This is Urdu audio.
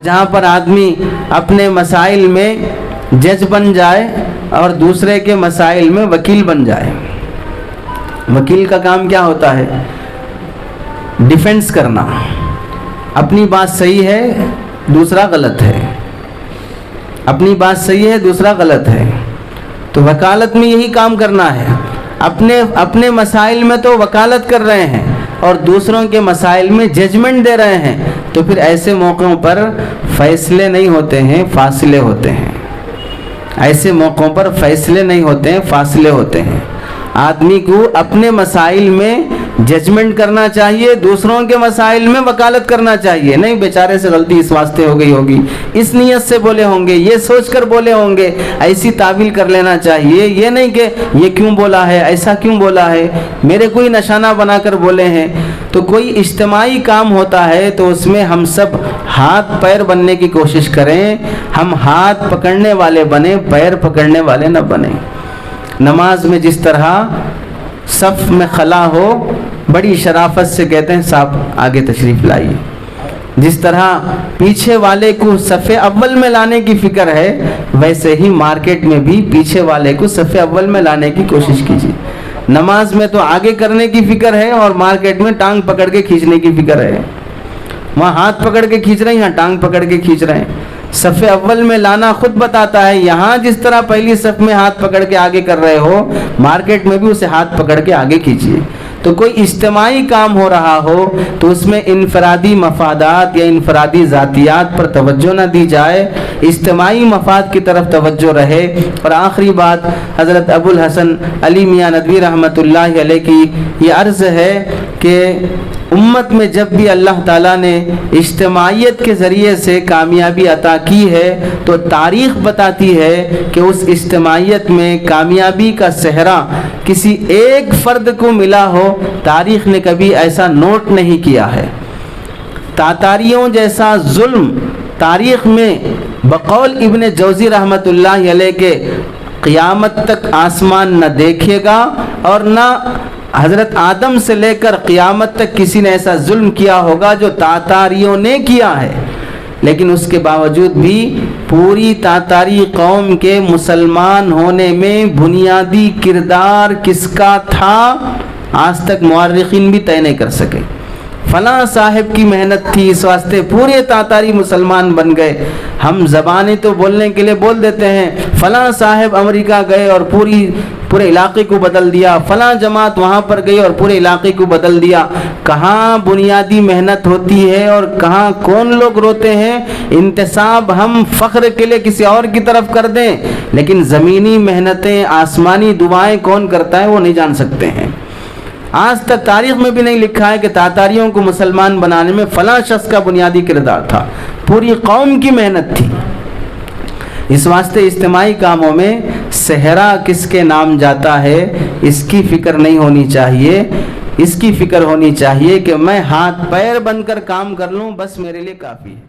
جہاں پر آدمی اپنے مسائل میں جج بن جائے اور دوسرے کے مسائل میں وکیل بن جائے۔ وکیل کا کام کیا ہوتا ہے؟ ڈیفینس کرنا، اپنی بات صحیح ہے دوسرا غلط ہے، اپنی بات صحیح ہے دوسرا غلط ہے۔ تو وکالت میں یہی کام کرنا ہے، اپنے مسائل میں تو وکالت کر رہے ہیں اور دوسروں کے مسائل میں ججمنٹ دے رہے ہیں، تو پھر ایسے موقعوں پر فیصلے نہیں ہوتے ہیں، فاصلے ہوتے ہیں۔ ایسے موقعوں پر فیصلے نہیں ہوتے ہیں، فاصلے ہوتے ہیں۔ آدمی کو اپنے مسائل میں ججمنٹ کرنا چاہیے، دوسروں کے مسائل میں وکالت کرنا چاہیے۔ نہیں بیچارے سے غلطی اس واسطے ہو گئی ہوگی، اس نیت سے بولے ہوں گے، یہ سوچ کر بولے ہوں گے، ایسی تعویل کر لینا چاہیے۔ یہ نہیں کہ یہ کیوں بولا ہے، ایسا کیوں بولا ہے، میرے کوئی نشانہ بنا کر بولے ہیں۔ تو کوئی اجتماعی کام ہوتا ہے تو اس میں ہم سب ہاتھ پیر بننے کی کوشش کریں، ہم ہاتھ پکڑنے والے بنیں، پیر پکڑنے والے نہ بنیں۔ نماز میں جس طرح صف میں خلا ہو، بڑی شرافت سے کہتے ہیں صاحب آگے تشریف لائیے، جس طرح پیچھے والے کو صف اول میں لانے کی فکر ہے، ویسے ہی مارکیٹ میں بھی پیچھے والے کو صف اول میں لانے کی کوشش کیجیے۔ نماز میں تو آگے کرنے کی فکر ہے اور مارکیٹ میں ٹانگ پکڑ کے کھینچنے کی فکر ہے۔ وہاں ہاتھ پکڑ کے کھینچ رہے ہیں، یہاں ٹانگ پکڑ کے کھینچ رہے ہیں۔ صف اول میں لانا خود بتاتا ہے، یہاں جس طرح پہلی صف میں ہاتھ پکڑ کے آگے کر رہے ہو، مارکیٹ میں بھی اسے ہاتھ پکڑ کے آگے کھینچیے۔ تو کوئی اجتماعی کام ہو رہا ہو تو اس میں انفرادی مفادات یا انفرادی ذاتیات پر توجہ نہ دی جائے، اجتماعی مفاد کی طرف توجہ رہے۔ اور آخری بات حضرت ابو الحسن علی میاں ندوی رحمۃ اللہ علیہ کی یہ عرض ہے کہ امت میں جب بھی اللہ تعالیٰ نے اجتماعیت کے ذریعے سے کامیابی عطا کی ہے تو تاریخ بتاتی ہے کہ اس اجتماعیت میں کامیابی کا صحرا کسی ایک فرد کو ملا ہو، تاریخ نے کبھی ایسا نوٹ نہیں کیا ہے۔ تاتاریوں جیسا ظلم تاریخ میں بقول ابن جوزی رحمۃ اللہ علیہ کے قیامت تک آسمان نہ دیکھے گا، اور نہ حضرت آدم سے لے کر قیامت تک کسی نے ایسا ظلم کیا ہوگا جو تاتاریوں نے کیا ہے۔ لیکن اس کے باوجود بھی پوری تاتاری قوم کے مسلمان ہونے میں بنیادی کردار کس کا تھا، آج تک مورخین بھی طے نہیں کر سکے۔ فلاں صاحب کی محنت تھی، اس واسطے پورے تاتاری مسلمان بن گئے۔ ہم زبانیں تو بولنے کے لیے بول دیتے ہیں، فلاں صاحب امریکہ گئے اور پورے علاقے کو بدل دیا، فلاں جماعت وہاں پر گئی اور پورے علاقے کو بدل دیا۔ کہاں بنیادی محنت ہوتی ہے اور کہاں کون لوگ روتے ہیں؟ انتساب ہم فخر کے لیے کسی اور کی طرف کر دیں، لیکن زمینی محنتیں، آسمانی دعائیں کون کرتا ہے وہ نہیں جان سکتے ہیں۔ آج تک تاریخ میں بھی نہیں لکھا ہے کہ تاتاریوں کو مسلمان بنانے میں فلاں شخص کا بنیادی کردار تھا، پوری قوم کی محنت تھی۔ اس واسطے اجتماعی کاموں میں صحرا کس کے نام جاتا ہے اس کی فکر نہیں ہونی چاہیے، اس کی فکر ہونی چاہیے کہ میں ہاتھ پیر بن کر کام کر لوں، بس میرے لیے کافی ہے۔